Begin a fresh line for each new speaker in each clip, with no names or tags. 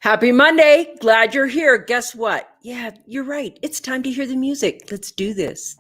Happy Monday. Glad you're here. Guess what? Yeah, you're right. It's time to hear the music. Let's do this.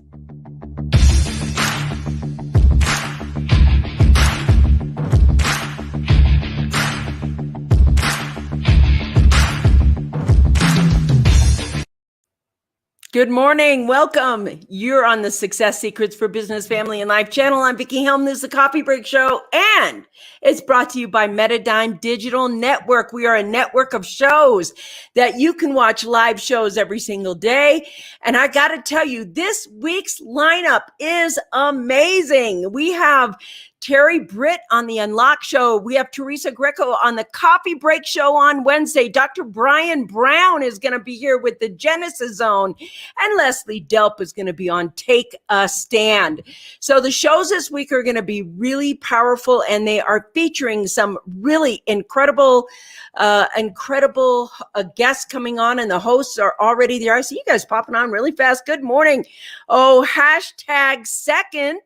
Good morning. Welcome. You're on the Success Secrets for Business, Family, and Life channel. I'm Vickie Helm. This is the Coffee Break Show, and it's brought to you by Metadime Digital Network. We are a network of shows that you can watch live shows every single day. And I got to tell you, this week's lineup is amazing. We have Terry Britt on the Unlock Show. We have Teresa Greco on the Coffee Break Show on Wednesday. Dr. Brian Brown is going to be here with the Genesis Zone. And Leslie Delp is going to be on Take a Stand. So the shows this week are going to be really powerful, and they are featuring some really incredible guests coming on, and the hosts are already there. I see you guys popping on really fast. Good morning. Oh, #second.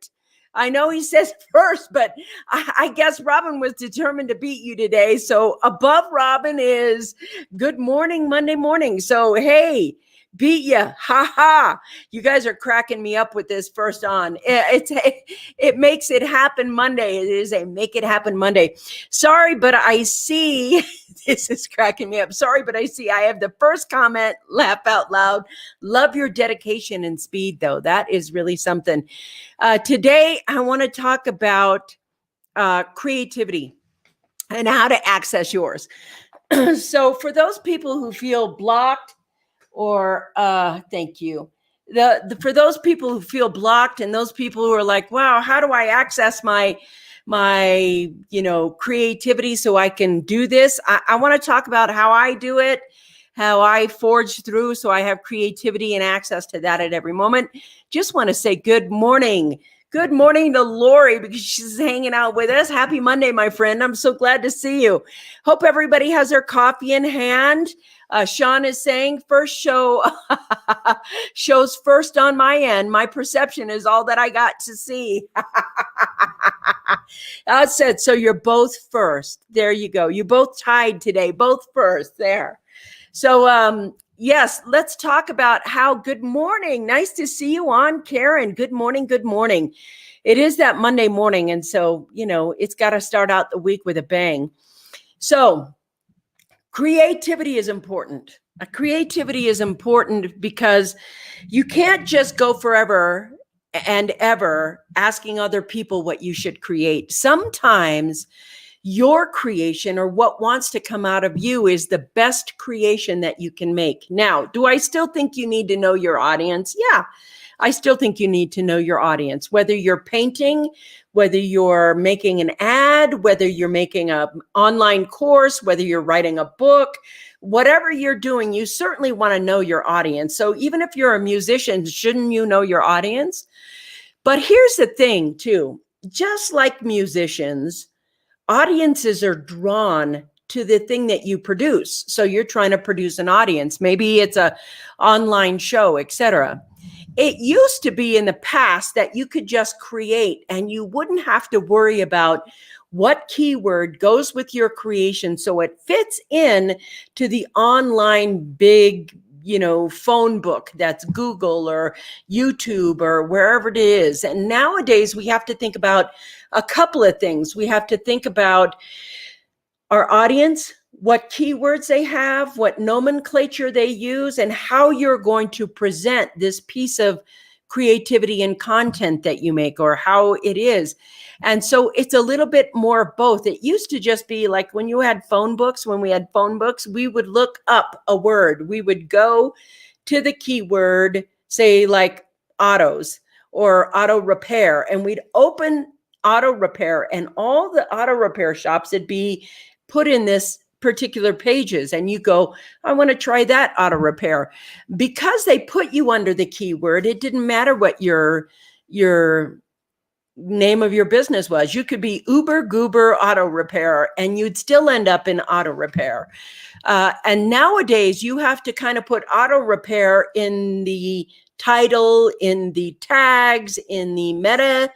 I know he says first, but I guess Robin was determined to beat you today. So above Robin is good morning, Monday morning. So, hey, beat ya. Ha ha. You guys are cracking me up with this first on. It makes it happen Monday. It is a make it happen Monday. Sorry, but I see this is cracking me up. Sorry, but I see I have the first comment, laugh out loud. Love your dedication and speed, though. That is really something. Today, I want to talk about creativity and how to access yours. So for those people who feel blocked, or thank you. For those people who feel blocked, and those people who are like, wow, how do I access my creativity so I can do this? I want to talk about how I do it, how I forge through so I have creativity and access to that at every moment. Just want to say good morning. Good morning to Lori, because she's hanging out with us. Happy Monday, my friend. I'm so glad to see you. Hope everybody has their coffee in hand. Sean is saying first show shows first on my end. My perception is all that I got to see. I said, so you're both first. There you go. You both tied today, both first there. So, yes, let's talk about how good morning. Nice to see you on, Karen. Good morning. Good morning. It is that Monday morning. And so, it's got to start out the week with a bang. So creativity is important. Creativity is important because you can't just go forever and ever asking other people what you should create. Sometimes your creation, or what wants to come out of you, is the best creation that you can make. Now, do I still think you need to know your audience? Yeah, I still think you need to know your audience, whether you're painting, whether you're making an ad, whether you're making an online course, whether you're writing a book, whatever you're doing, you certainly want to know your audience. So even if you're a musician, shouldn't you know your audience? But here's the thing too, just like musicians, audiences are drawn to the thing that you produce. So you're trying to produce an audience. Maybe it's an online show, etc. It used to be in the past that you could just create and you wouldn't have to worry about what keyword goes with your creation so it fits in to the online big, phone book that's Google or YouTube or wherever it is. And nowadays we have to think about a couple of things. We have to think about our audience, what keywords they have, what nomenclature they use, and how you're going to present this piece of creativity and content that you make, or how it is. And so it's a little bit more of both. It used to just be like when we had phone books, we would look up a word. We would go to the keyword, say like autos or auto repair, and we'd open auto repair, and all the auto repair shops would be put in this particular pages, and you go, I want to try that auto repair. Because they put you under the keyword, it didn't matter what your name of your business was. You could be Uber Goober Auto Repair, and you'd still end up in auto repair. And nowadays you have to kind of put auto repair in the title, in the tags, in the meta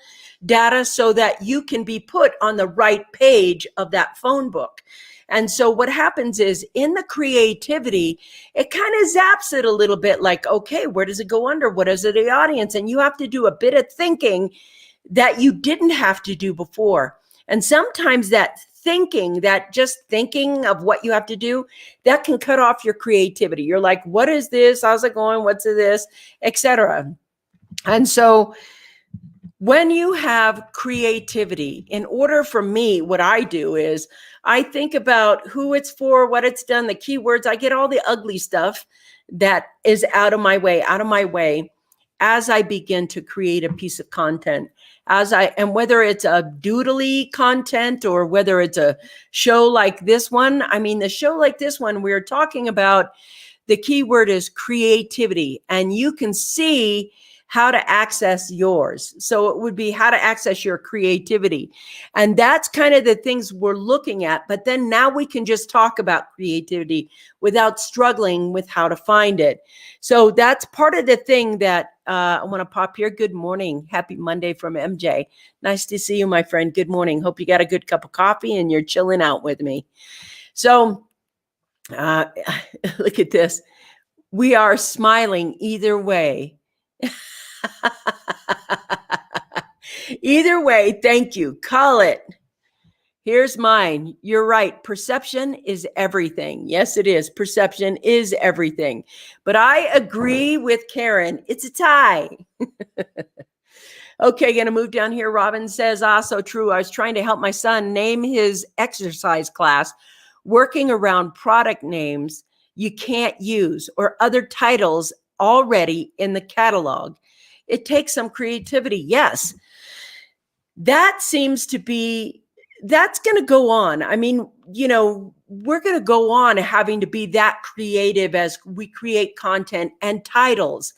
data so that you can be put on the right page of that phone book. And so what happens is in the creativity, it kind of zaps it a little bit like, okay, where does it go under? What is it, the audience? And you have to do a bit of thinking that you didn't have to do before. And sometimes that thinking, that just thinking of what you have to do, that can cut off your creativity. You're like, what is this? How's it going? What's this? Etc. And so when you have creativity, in order for me, what I do is I think about who it's for, what it's done, the keywords. I get all the ugly stuff that is out of my way as I begin to create a piece of content. And whether it's a doodly content or whether it's a show like this one, I mean, the show like this one, we're talking about, the keyword is creativity, and you can see how to access yours. So it would be how to access your creativity. And that's kind of the things we're looking at. But then now we can just talk about creativity without struggling with how to find it. So that's part of the thing that I want to pop here. Good morning. Happy Monday from MJ. Nice to see you, my friend. Good morning. Hope you got a good cup of coffee and you're chilling out with me. So look at this. We are smiling either way. Either way, thank you. Call it. Here's mine. You're right. Perception is everything. Yes, it is. Perception is everything. But I agree with Karen. It's a tie. Okay, going to move down here. Robin says, so true. I was trying to help my son name his exercise class, working around product names you can't use or other titles already in the catalog. It takes some creativity. Yes, that seems to be, that's going to go on. I mean, we're going to go on having to be that creative as we create content and titles.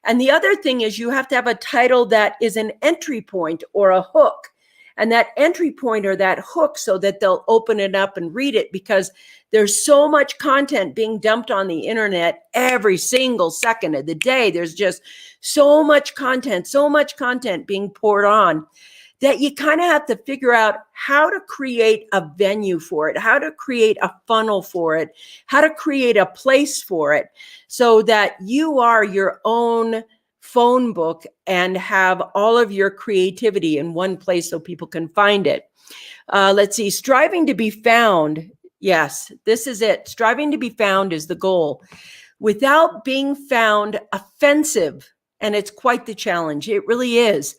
And the other thing is you have to have a title that is an entry point or a hook. And that entry point or that hook so that they'll open it up and read it, because there's so much content being dumped on the internet every single second of the day. There's just so much content being poured on, that you kind of have to figure out how to create a venue for it, how to create a funnel for it, how to create a place for it so that you are your own phone book and have all of your creativity in one place so people can find it. Let's see, striving to be found. Yes, this is it. Striving to be found is the goal. Without being found offensive, and it's quite the challenge. It really is.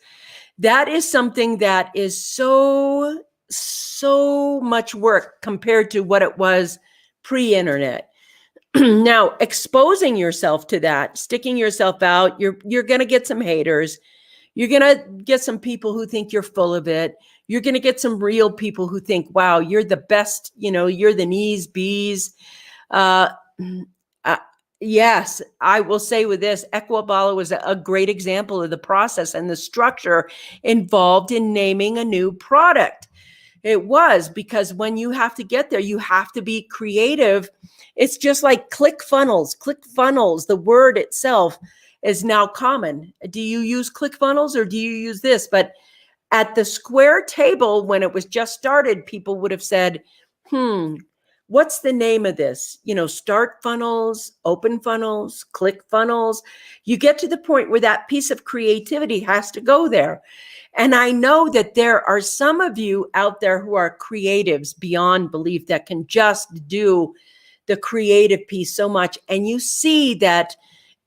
That is something that is so much work compared to what it was pre-internet. Now, exposing yourself to that, sticking yourself out, you're going to get some haters. You're going to get some people who think you're full of it. You're going to get some real people who think, wow, you're the best, you're the knees bees. Yes, I will say with this, Equibala was a great example of the process and the structure involved in naming a new product. It was, because when you have to get there, you have to be creative. It's just like ClickFunnels. ClickFunnels, the word itself is now common. Do you use ClickFunnels or do you use this? But at the square table, when it was just started, people would have said, what's the name of this? Start funnels, open funnels, ClickFunnels. You get to the point where that piece of creativity has to go there. And I know that there are some of you out there who are creatives beyond belief that can just do the creative piece so much. And you see that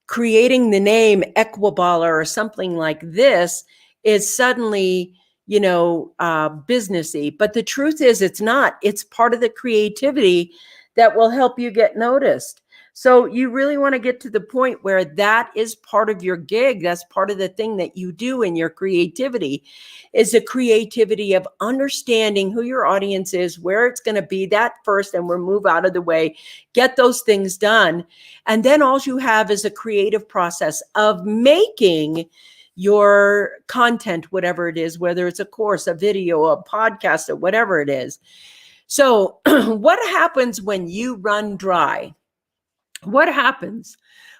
creating the name Equibala or something like this is suddenly, businessy. But the truth is it's not. It's part of the creativity that will help you get noticed. So you really want to get to the point where that is part of your gig. That's part of the thing that you do in your creativity, is the creativity of understanding who your audience is, where it's going to be, that first, and we'll move out of the way, get those things done. And then all you have is a creative process of making your content, whatever it is, whether it's a course, a video, a podcast, or whatever it is. So what happens when you run dry? What happens?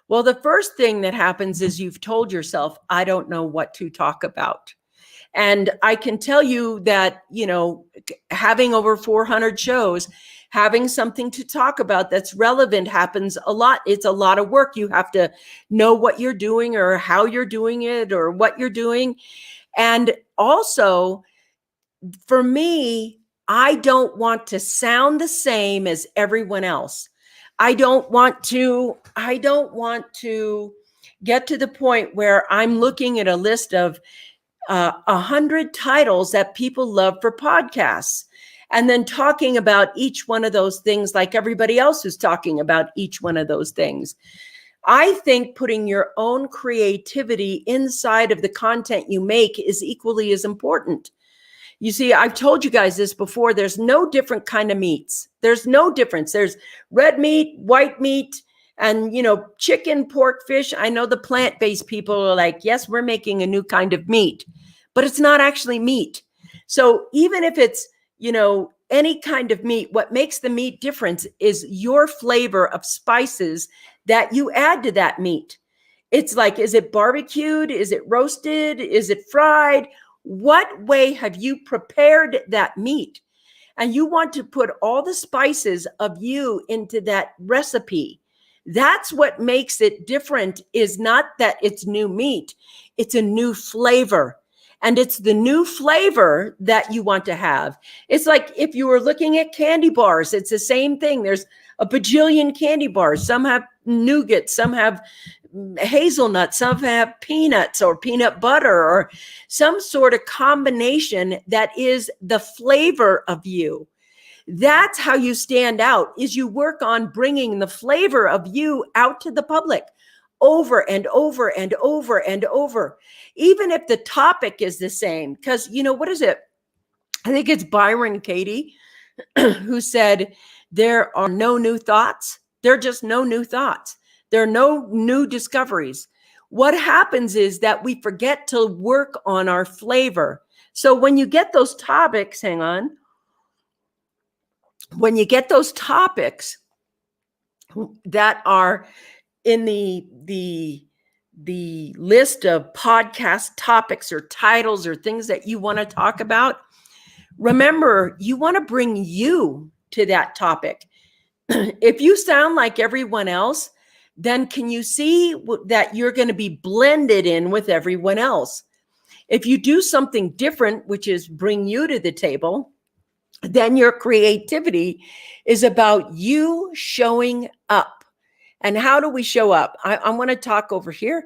Well, the first thing that happens is you've told yourself, I don't know what to talk about. And I can tell you that, having over 400 shows, having something to talk about that's relevant happens a lot. It's a lot of work. You have to know what you're doing or how you're doing it or what you're doing. And also, for me, I don't want to sound the same as everyone else. I don't want to get to the point where I'm looking at a list of 100 titles that people love for podcasts, and then talking about each one of those things like everybody else is talking about each one of those things. I think putting your own creativity inside of the content you make is equally as important. You see, I've told you guys this before. There's no different kind of meats. There's no difference. There's red meat, white meat, and, chicken, pork, fish. I know the plant-based people are like, yes, we're making a new kind of meat, but it's not actually meat. So even if it's, any kind of meat, what makes the meat different is your flavor of spices that you add to that meat. It's like, is it barbecued? Is it roasted? Is it fried? What way have you prepared that meat? And you want to put all the spices of you into that recipe. That's what makes it different, is not that it's new meat. It's a new flavor. And it's the new flavor that you want to have. It's like if you were looking at candy bars, it's the same thing. There's a bajillion candy bars. Some have nougat, some have hazelnuts, some have peanuts or peanut butter or some sort of combination that is the flavor of you. That's how you stand out, is you work on bringing the flavor of you out to the public over and over and over and over, even if the topic is the same. Because, what is it? I think it's Byron Katie who said, there are no new thoughts. There are just no new thoughts. There are no new discoveries. What happens is that we forget to work on our flavor. So when you get those topics, when you get those topics that are in the list of podcast topics or titles or things that you want to talk about, remember, you want to bring you to that topic. If you sound like everyone else, then can you see that you're going to be blended in with everyone else? If you do something different, which is bring you to the table, then your creativity is about you showing up. And how do we show up? I want to talk over here.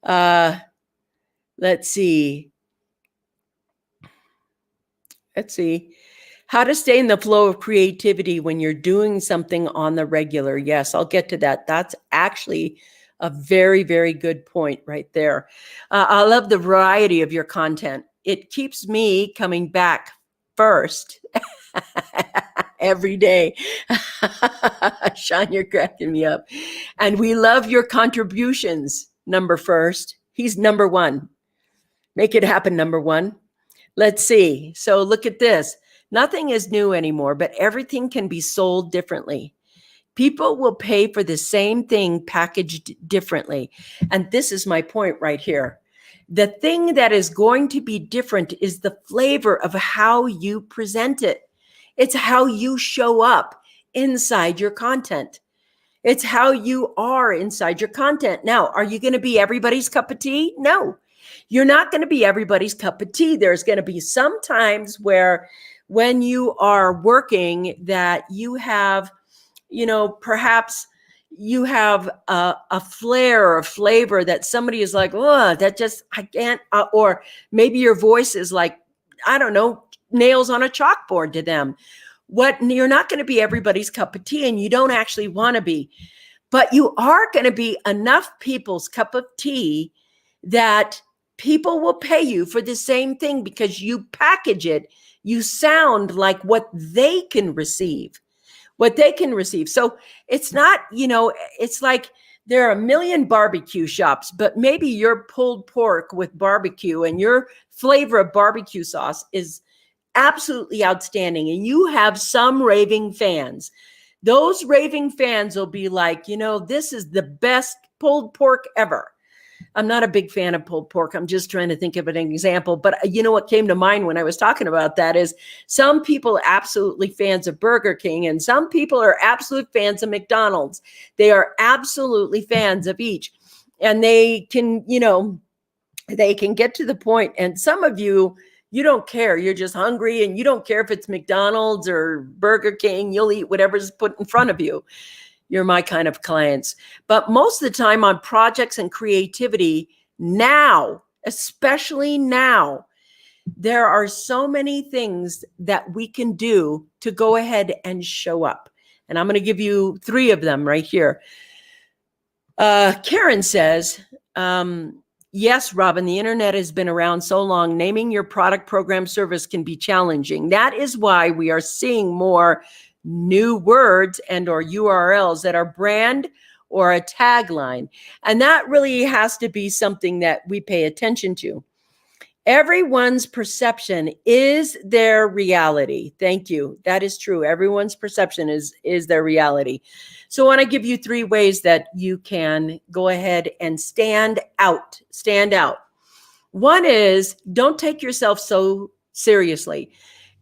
Let's see. How to stay in the flow of creativity when you're doing something on the regular. Yes, I'll get to that. That's actually a very, very good point right there. I love the variety of your content. It keeps me coming back first every day. Sean, you're cracking me up. And we love your contributions, number first. He's number one. Make it happen, number one. Let's see. So look at this. Nothing is new anymore, but everything can be sold differently. People will pay for the same thing packaged differently. And this is my point right here. The thing that is going to be different is the flavor of how you present it. It's how you show up inside your content. It's how you are inside your content. Now, are you going to be everybody's cup of tea? No, you're not going to be everybody's cup of tea. There's going to be some times where when you are working that you have, perhaps you have a flair or a flavor that somebody is like, oh, that just, I can't, or maybe your voice is like, I don't know, nails on a chalkboard to them. You're not going to be everybody's cup of tea, and you don't actually want to be, but you are going to be enough people's cup of tea that people will pay you for the same thing because you package it. You sound like what they can receive. So it's not, it's like there are a million barbecue shops, but maybe your pulled pork with barbecue and your flavor of barbecue sauce is absolutely outstanding. And you have some raving fans. Those raving fans will be like, this is the best pulled pork ever. I'm not a big fan of pulled pork. I'm just trying to think of an example. But you know what came to mind when I was talking about that is some people are absolutely fans of Burger King and some people are absolute fans of McDonald's. They are absolutely fans of each. And they can, they can get to the point. And some of you, you don't care. You're just hungry and you don't care if it's McDonald's or Burger King. You'll eat whatever's put in front of you. You're my kind of clients. But most of the time on projects and creativity now, especially now, there are so many things that we can do to go ahead and show up. And I'm going to give you 3 of them right here. Karen says, yes, Robin, the internet has been around so long. Naming your product, program, service can be challenging. That is why we are seeing more new words and or URLs that are brand or a tagline. And that really has to be something that we pay attention to. Everyone's perception is their reality. Thank you. That is true. Everyone's perception is their reality. So I want to give you 3 ways that you can go ahead and stand out. Stand out. One is don't take yourself so seriously.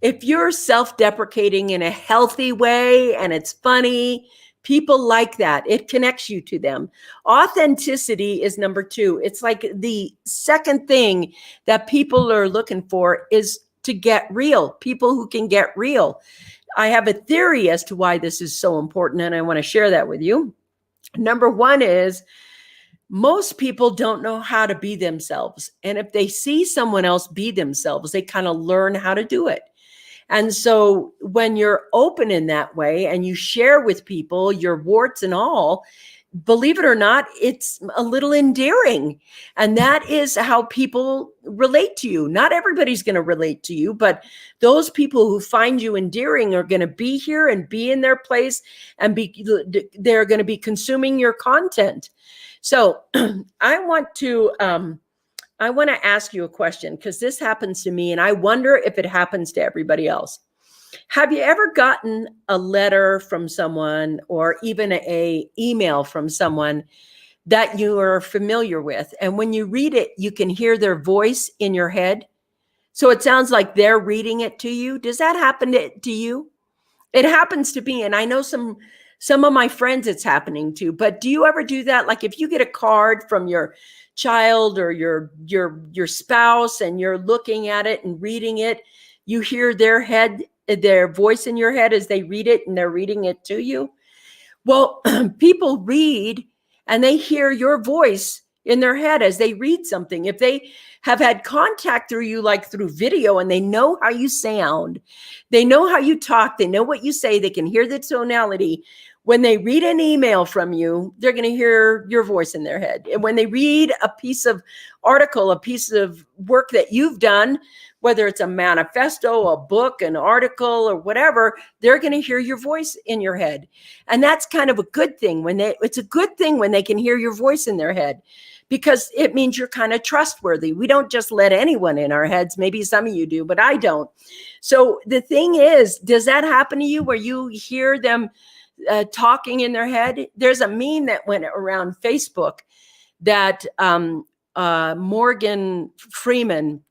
If you're self-deprecating in a healthy way and it's funny, people like that. It connects you to them. Authenticity is number 2. It's like the second thing that people are looking for is to get real. People who can get real. I have a theory as to why this is so important, and I want to share that with you. Number 1 is most people don't know how to be themselves. And if they see someone else be themselves, they kind of learn how to do it. And so when you're open in that way and you share with people your warts and all, believe it or not, it's a little endearing. And that is how people relate to you. Not everybody's going to relate to you, but those people who find you endearing are going to be here and be in their place and they're going to be consuming your content. So I want to ask you a question because this happens to me and I wonder if it happens to everybody else. Have you ever gotten a letter from someone or even an email from someone that you are familiar with? And when you read it, you can hear their voice in your head. So it sounds like they're reading it to you. Does that happen to you? It happens to me. And I know some of my friends it's happening to, but do you ever do that? Like if you get a card from your child or your spouse and you're looking at it and reading it, you hear their voice in your head as they read it and they're reading it to you. Well, people read and they hear your voice in their head as they read something. If they have had contact through you, like through video, and they know how you sound, they know how you talk, they know what you say, they can hear the tonality. When they read an email from you, they're going to hear your voice in their head. And when they read a piece of article, a piece of work that you've done, whether it's a manifesto, a book, an article, or whatever, they're going to hear your voice in your head. And that's kind of a good thing it's a good thing when they can hear your voice in their head, because it means you're kind of trustworthy. We don't just let anyone in our heads. Maybe some of you do, but I don't. So the thing is, does that happen to you where you hear them talking in their head? There's a meme that went around Facebook that Morgan Freeman,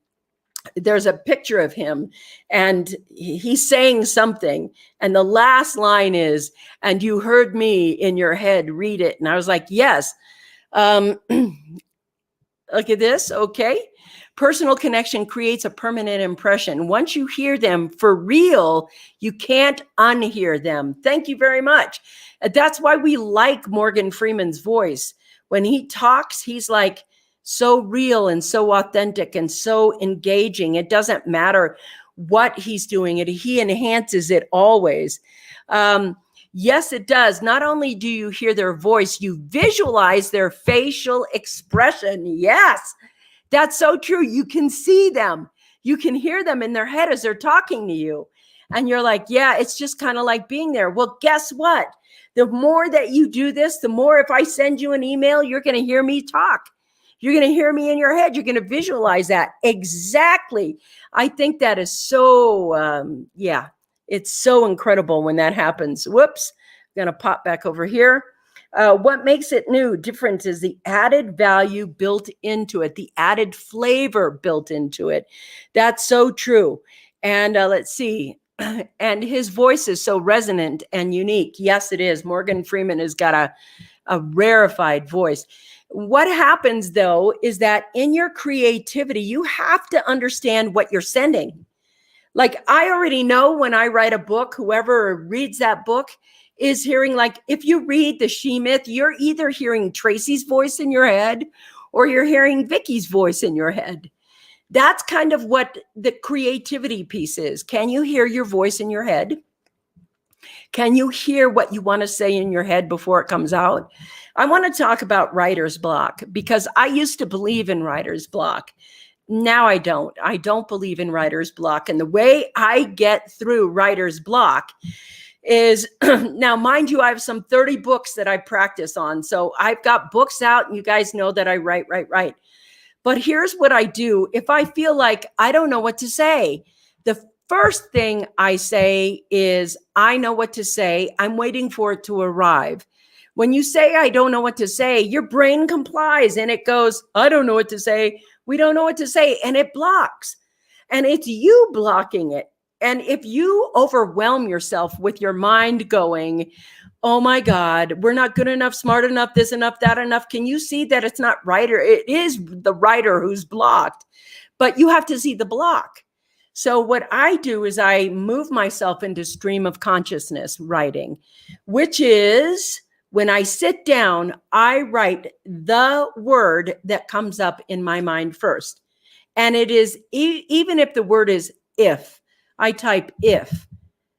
there's a picture of him and he's saying something. And the last line is, and you heard me in your head read it. And I was like, yes. Look at this. Okay. Personal connection creates a permanent impression. Once you hear them for real, you can't unhear them. Thank you very much. That's why we like Morgan Freeman's voice. When he talks, he's like so real and so authentic and so engaging. It doesn't matter what he's doing. He enhances it always. Yes, it does. Not only do you hear their voice, you visualize their facial expression. Yes, that's so true. You can see them. You can hear them in their head as they're talking to you. And you're like, yeah, it's just kind of like being there. Well, guess what? The more that you do this, the more if I send you an email, you're going to hear me talk. You're going to hear me in your head. You're going to visualize that. Exactly. I think that is so, it's so incredible when that happens. Whoops. I'm going to pop back over here. What makes it new, different, is the added value built into it, the added flavor built into it. That's so true. And let's see. And his voice is so resonant and unique. Yes, it is. Morgan Freeman has got a rarefied voice. What happens, though, is that in your creativity, you have to understand what you're sending. Like, I already know when I write a book, whoever reads that book is hearing, like, if you read the She Myth, you're either hearing Tracy's voice in your head or you're hearing Vickie's voice in your head. That's kind of what the creativity piece is. Can you hear your voice in your head? Can you hear what you want to say in your head before it comes out? I want to talk about writer's block, because I used to believe in writer's block. Now I don't. I don't believe in writer's block. And the way I get through writer's block is, now, mind you, I have some 30 books that I practice on. So I've got books out, and you guys know that I write. But here's what I do. If I feel like I don't know what to say, the first thing I say is, I know what to say. I'm waiting for it to arrive. When you say, I don't know what to say, your brain complies and it goes, I don't know what to say. We don't know what to say. And it blocks. And it's you blocking it. And if you overwhelm yourself with your mind going, oh my God, we're not good enough, smart enough, this enough, that enough. Can you see that it's not writer? It is the writer who's blocked, but you have to see the block. So what I do is I move myself into stream of consciousness writing, which is when I sit down, I write the word that comes up in my mind first. And it is, even if the word is if, I type if,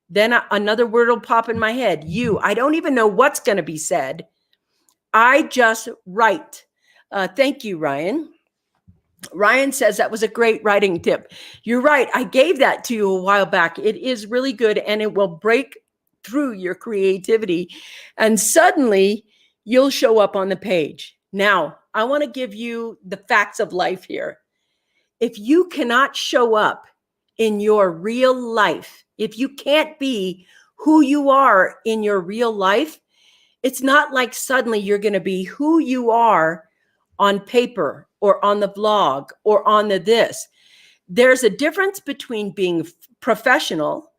then another word will pop in my head. You, I don't even know what's going to be said. I just write. Thank you, Ryan. Ryan says that was a great writing tip. You're right. I gave that to you a while back. It is really good, and it will break through your creativity. And suddenly you'll show up on the page. Now, I want to give you the facts of life here. If you cannot show up in your real life, if you can't be who you are in your real life, it's not like suddenly you're going to be who you are on paper or on the vlog or on the this. There's a difference between being professional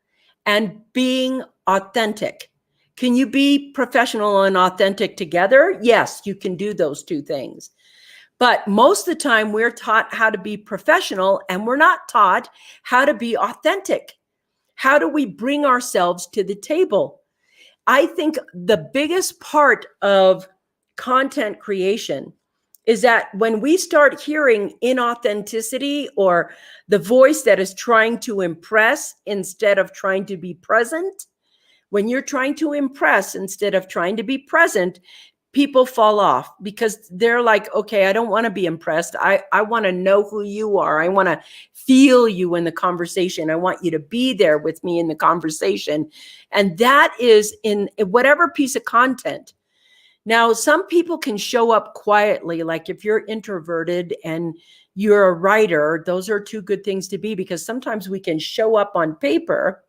and being authentic. Can you be professional and authentic together? Yes, you can do those two things. But most of the time we're taught how to be professional and we're not taught how to be authentic. How do we bring ourselves to the table? I think the biggest part of content creation is that when we start hearing inauthenticity or the voice that is trying to impress instead of trying to be present, when you're trying to impress instead of trying to be present, people fall off because they're like, okay, I don't want to be impressed. I want to know who you are. I want to feel you in the conversation. I want you to be there with me in the conversation. And that is in whatever piece of content. Now, some people can show up quietly, like if you're introverted and you're a writer, those are two good things to be, because sometimes we can show up on paper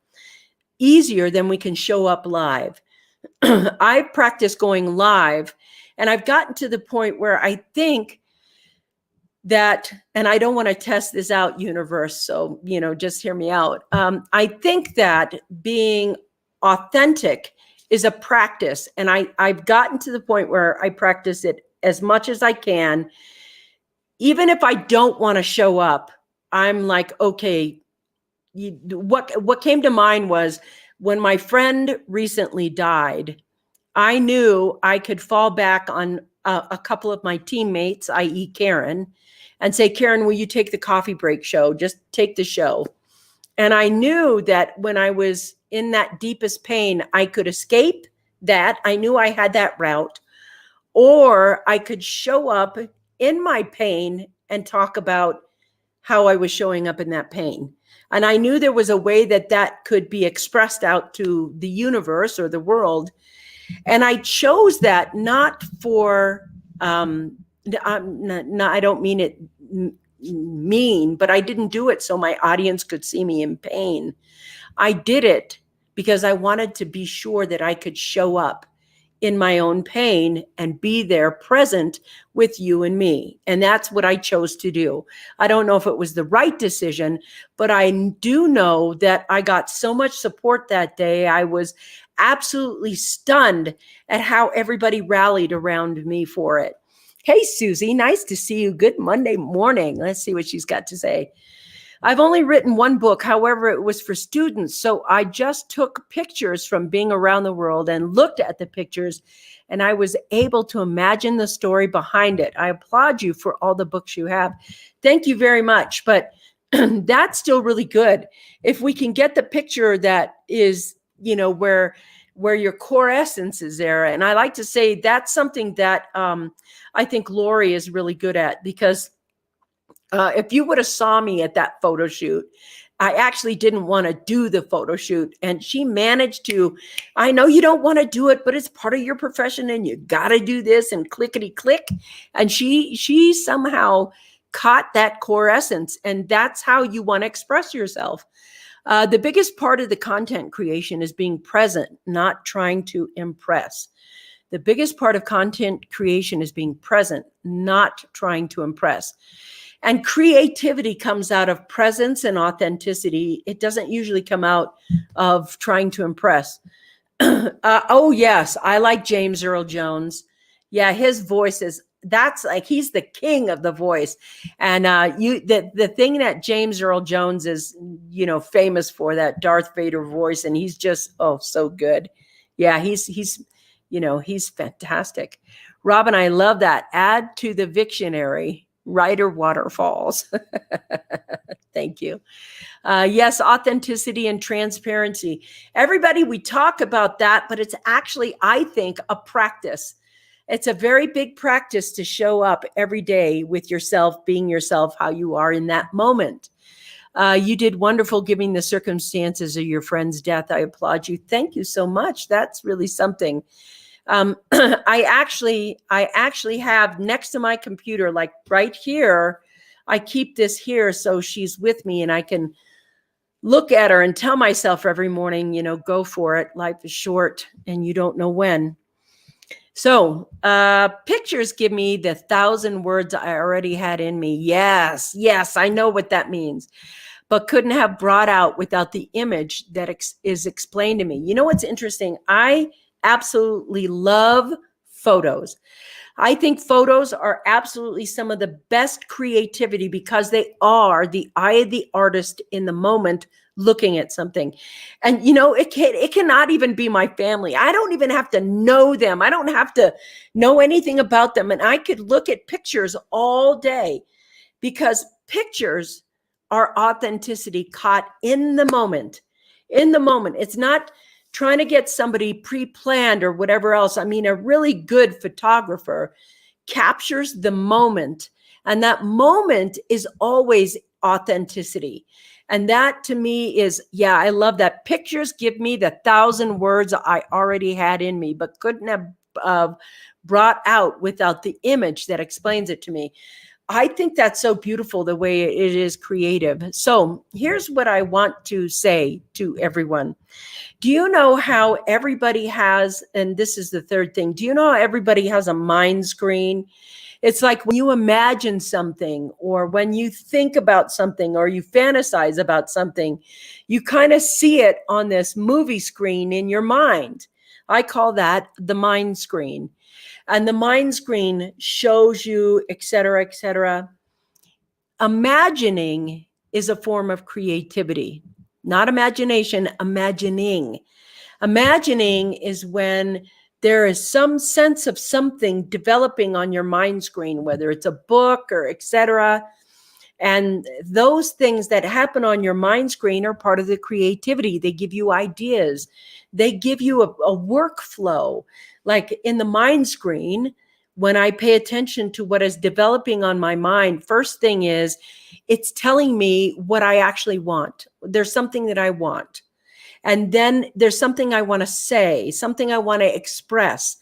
easier than we can show up live. I practice going live, and I've gotten to the point where I think that, and I don't want to test this out, universe, so, just hear me out. I think that being authentic is a practice, and I've gotten to the point where I practice it as much as I can. Even if I don't want to show up, I'm like, okay, what came to mind was when my friend recently died, I knew I could fall back on a couple of my teammates, i.e. Karen, and say, Karen, will you take the coffee break show? Just take the show. And I knew that when I was in that deepest pain, I could escape that. I knew I had that route, or I could show up in my pain and talk about how I was showing up in that pain. And I knew there was a way that that could be expressed out to the universe or the world. And I chose that not for, I don't mean it mean, but I didn't do it so my audience could see me in pain. I did it because I wanted to be sure that I could show up in my own pain and be there present with you and me. And that's what I chose to do. I don't know if it was the right decision, but I do know that I got so much support that day. I was absolutely stunned at how everybody rallied around me for it. Hey, Susie, nice to see you. Good Monday morning. Let's see what she's got to say. I've only written one book. However, it was for students. So I just took pictures from being around the world and looked at the pictures, and I was able to imagine the story behind it. I applaud you for all the books you have. Thank you very much. But that's still really good. If we can get the picture that is, where your core essence is there. And I like to say that's something that I think Lori is really good at, because if you would have saw me at that photo shoot, I actually didn't want to do the photo shoot. And she managed to, I know you don't want to do it, but it's part of your profession and you got to do this and clickety click. And she somehow caught that core essence. And that's how you want to express yourself. The biggest part of the content creation is being present, not trying to impress. The biggest part of content creation is being present, not trying to impress. And creativity comes out of presence and authenticity. It doesn't usually come out of trying to impress. Oh, yes. I like James Earl Jones. Yeah, his voice that's like, he's the king of the voice. And the thing that James Earl Jones is, famous for, that Darth Vader voice. And he's just, so good. Yeah, he's fantastic. Robin, I love that. Add to the Victionary. Writer waterfalls. Thank you. Yes, authenticity and transparency. Everybody, we talk about that, but it's actually, I think, a practice. It's a very big practice to show up every day with yourself, being yourself, how you are in that moment. You did wonderful giving the circumstances of your friend's death. I applaud you. Thank you so much. That's really something. I actually have next to my computer, like right here, I keep this here so she's with me and I can look at her and tell myself every morning, go for it. Life is short and you don't know when. So pictures give me the 1,000 words I already had in me. Yes, I know what that means, but couldn't have brought out without the image that is explained to me. You know what's interesting? I absolutely love photos. I think photos are absolutely some of the best creativity because they are the eye of the artist in the moment looking at something. And, it cannot even be my family. I don't even have to know them. I don't have to know anything about them. And I could look at pictures all day because pictures are authenticity caught in the moment. In the moment. It's not trying to get somebody pre-planned or whatever else. I mean, a really good photographer captures the moment, and that moment is always authenticity. And that to me is, I love that. Pictures give me the 1,000 words I already had in me, but couldn't have brought out without the image that explains it to me. I think that's so beautiful, the way it is creative. So here's what I want to say to everyone. Do you know how everybody has, and this is the third thing, do you know how everybody has a mind screen? It's like when you imagine something, or when you think about something, or you fantasize about something, you kind of see it on this movie screen in your mind. I call that the mind screen. And the mind screen shows you, et cetera, et cetera. Imagining is a form of creativity, not imagination, imagining. Imagining is when there is some sense of something developing on your mind screen, whether it's a book or et cetera. And those things that happen on your mind screen are part of the creativity. They give you ideas. They give you a workflow. Like in the mind screen, when I pay attention to what is developing on my mind, first thing is it's telling me what I actually want. There's something that I want. And then there's something I want to say, something I want to express.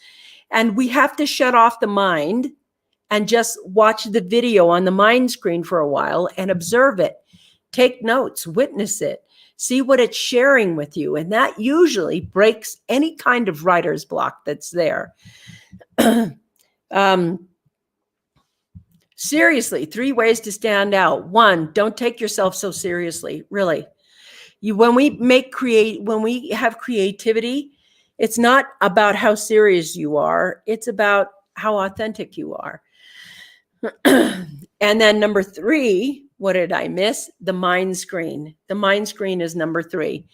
And we have to shut off the mind and just watch the video on the mind screen for a while and observe it. Take notes, witness it. See what it's sharing with you. And that usually breaks any kind of writer's block that's there. Seriously, 3 ways to stand out. 1, don't take yourself so seriously, really. When we have creativity, it's not about how serious you are. It's about how authentic you are. And then number 3, what did I miss? The mind screen. The mind screen is number 3.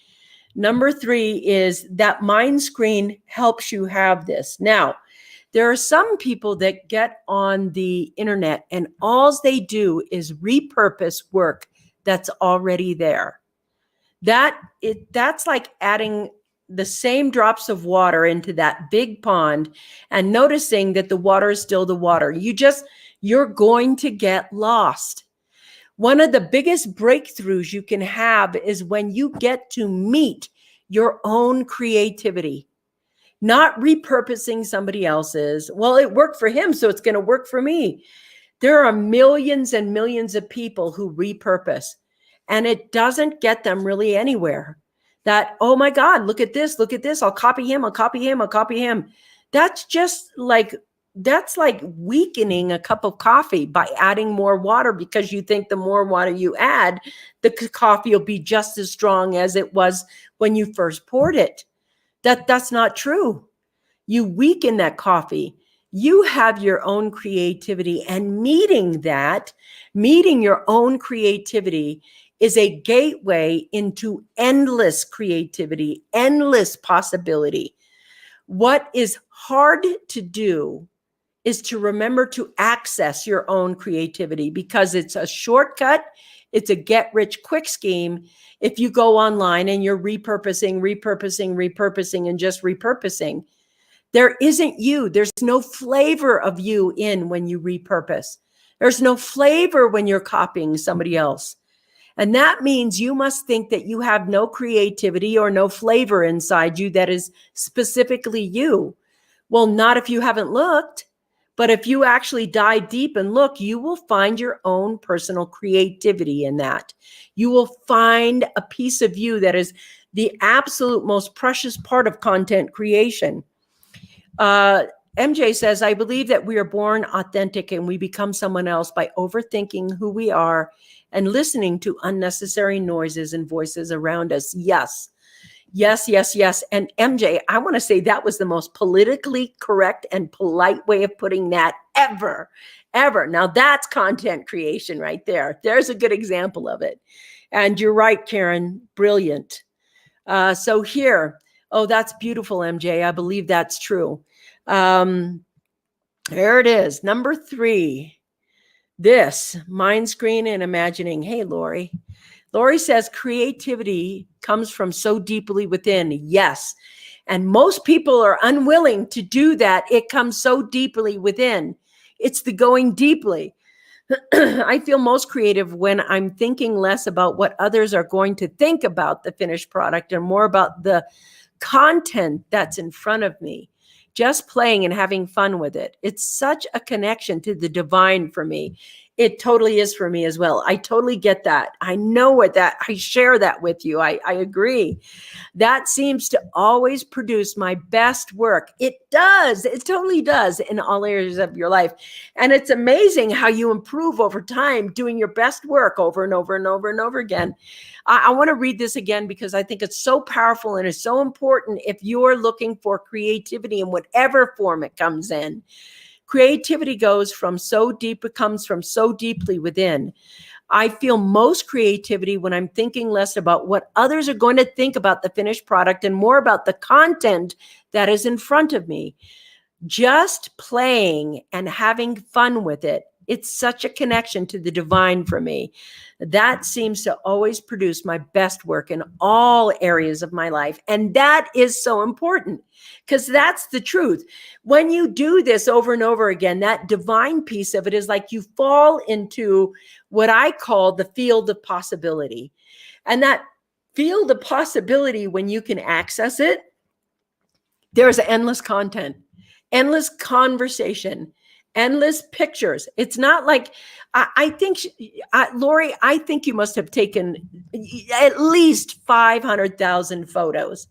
Number 3 is that mind screen helps you have this. Now, there are some people that get on the internet and all they do is repurpose work that's already there. That's like adding the same drops of water into that big pond and noticing that the water is still the water. You're going to get lost. One of the biggest breakthroughs you can have is when you get to meet your own creativity, not repurposing somebody else's. Well, it worked for him, so it's going to work for me. There are millions and millions of people who repurpose, and it doesn't get them really anywhere. That, oh my God, look at this, I'll copy him. That's like weakening a cup of coffee by adding more water, because you think the more water you add, the coffee will be just as strong as it was when you first poured it. That's not true. You weaken that coffee. You have your own creativity, and meeting your own creativity is a gateway into endless creativity, endless possibility. What is hard to do is to remember to access your own creativity, because it's a shortcut. It's a get-rich-quick scheme. If you go online and you're repurposing, and just repurposing, there isn't you. There's no flavor of you when you repurpose. There's no flavor when you're copying somebody else. And that means you must think that you have no creativity or no flavor inside you that is specifically you. Well, not if you haven't looked. But if you actually dive deep and look, you will find your own personal creativity in that. You will find a piece of you that is the absolute most precious part of content creation. MJ says, I believe that we are born authentic and we become someone else by overthinking who we are and listening to unnecessary noises and voices around us. Yes. And MJ, I want to say that was the most politically correct and polite way of putting that ever. Now that's content creation right there. There's a good example of it. And you're right, Karen, brilliant. So here, that's beautiful, MJ. I believe that's true. There it is. Number 3, this mind screen and imagining. Hey, Lori. Lori says creativity comes from so deeply within. Yes. And most people are unwilling to do that. It comes so deeply within. It's the going deeply. I feel most creative when I'm thinking less about what others are going to think about the finished product and more about the content that's in front of me. Just playing and having fun with it. It's such a connection to the divine for me. It totally is for me as well. I totally get that. I know I share that with you. I agree. That seems to always produce my best work. It does. It totally does in all areas of your life. And it's amazing how you improve over time doing your best work over and over and over and over again. I want to read this again because I think it's so powerful and it's so important if you're looking for creativity in whatever form it comes in. Creativity comes from so deeply within. I feel most creativity when I'm thinking less about what others are going to think about the finished product and more about the content that is in front of me. Just playing and having fun with it. It's such a connection to the divine for me. That seems to always produce my best work in all areas of my life. And that is so important because that's the truth. When you do this over and over again, that divine piece of it is like you fall into what I call the field of possibility. And that field of possibility, when you can access it, there's endless content, endless conversation, endless pictures. It's not like, I think, Lori, I think you must have taken at least 500,000 photos.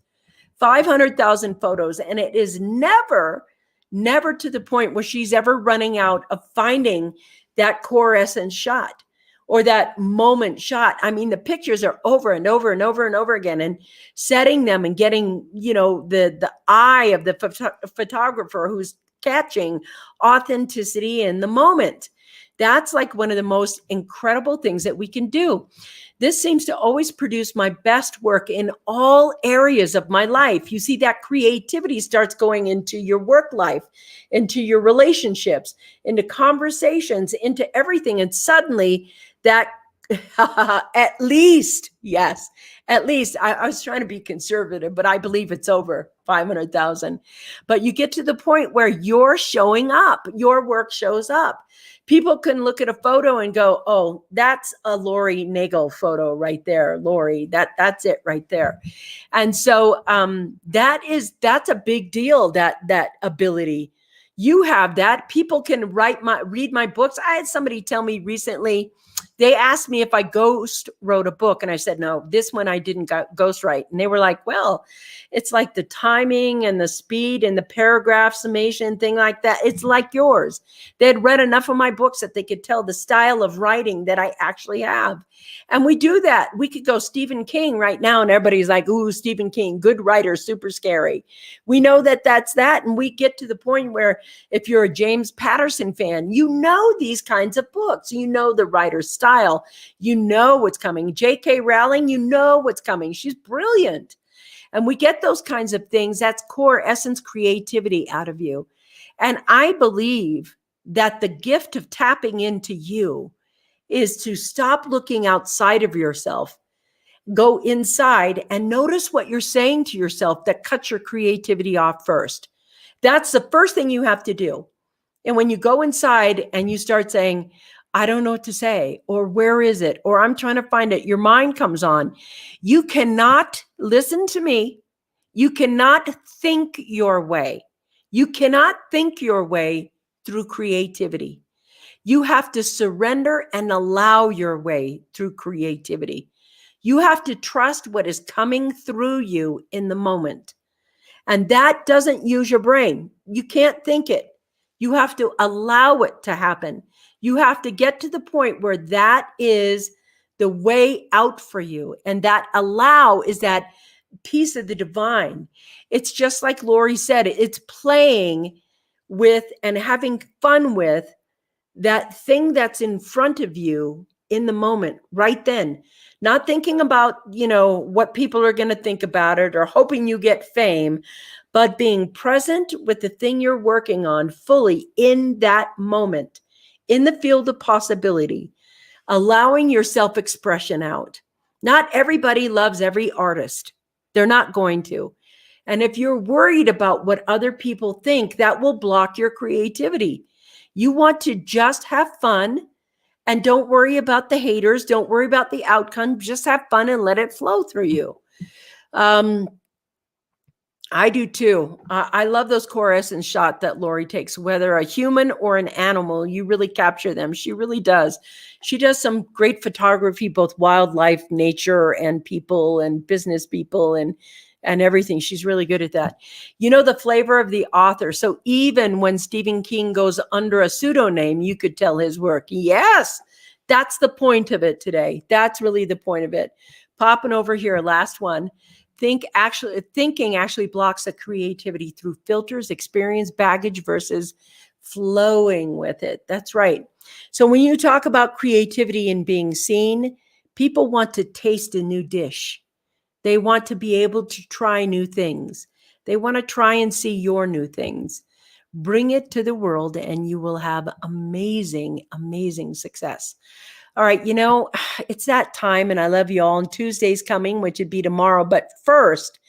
500,000 photos. And it is never, never to the point where she's ever running out of finding that core essence shot or that moment shot. I mean, the pictures are over and over and over and over again, and setting them and getting, the eye of the photographer who's catching authenticity in the moment. That's like one of the most incredible things that we can do. This seems to always produce my best work in all areas of my life. You see, that creativity starts going into your work life, into your relationships, into conversations, into everything. And suddenly that at least, yes, at least, I was trying to be conservative, but I believe it's over 500,000. But you get to the point where you're showing up, your work shows up. People can look at a photo and go, oh, that's a Lori Nagel photo right there, Lori, that's it right there. And so that's a big deal, that ability. You have that. People can read my books. I had somebody tell me recently, they asked me if I ghost wrote a book. And I said, no, this one I didn't ghost write. And they were like, well, it's like the timing and the speed and the paragraph summation thing like that. It's like yours. They had read enough of my books that they could tell the style of writing that I actually have. And we do that. We could go Stephen King right now, and everybody's like, ooh, Stephen King, good writer, super scary. We know that that's that. And we get to the point where if you're a James Patterson fan, you know these kinds of books. You know the writer's style. You know what's coming. J.K. Rowling, you know what's coming. She's brilliant. And we get those kinds of things. That's core essence creativity out of you. And I believe that the gift of tapping into you is to stop looking outside of yourself, go inside and notice what you're saying to yourself that cuts your creativity off first. That's the first thing you have to do. And when you go inside and you start saying, I don't know what to say, or where is it, or I'm trying to find it, your mind comes on. You cannot, listen to me, you cannot think your way. You cannot think your way through creativity. You have to surrender and allow your way through creativity. You have to trust what is coming through you in the moment. And that doesn't use your brain. You can't think it. You have to allow it to happen. You have to get to the point where that is the way out for you. And that allow is that piece of the divine. It's just like Lori said, it's playing with and having fun with that thing that's in front of you in the moment, right then. Not thinking about, what people are going to think about it or hoping you get fame, but being present with the thing you're working on fully in that moment, in the field of possibility, allowing your self-expression out. Not everybody loves every artist. They're not going to. And if you're worried about what other people think, that will block your creativity. You want to just have fun and don't worry about the haters. Don't worry about the outcome. Just have fun and let it flow through you. I do too. I love those core essence shots that Lori takes, whether a human or an animal, you really capture them. She really does. She does some great photography, both wildlife, nature, and people and business people and everything. She's really good at that. The flavor of the author. So even when Stephen King goes under a pseudonym, you could tell his work. Yes, that's the point of it today. That's really the point of it. Popping over here, last one. Thinking actually blocks the creativity through filters, experience, baggage versus flowing with it. That's right. So when you talk about creativity and being seen, people want to taste a new dish. They want to be able to try new things. They want to try and see your new things. Bring it to the world and you will have amazing, amazing success. All right, it's that time and I love you all. And Tuesday's coming, which would be tomorrow. But first,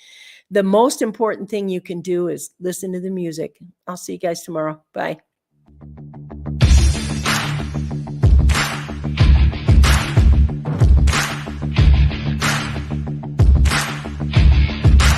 the most important thing you can do is listen to the music. I'll see you guys tomorrow. Bye.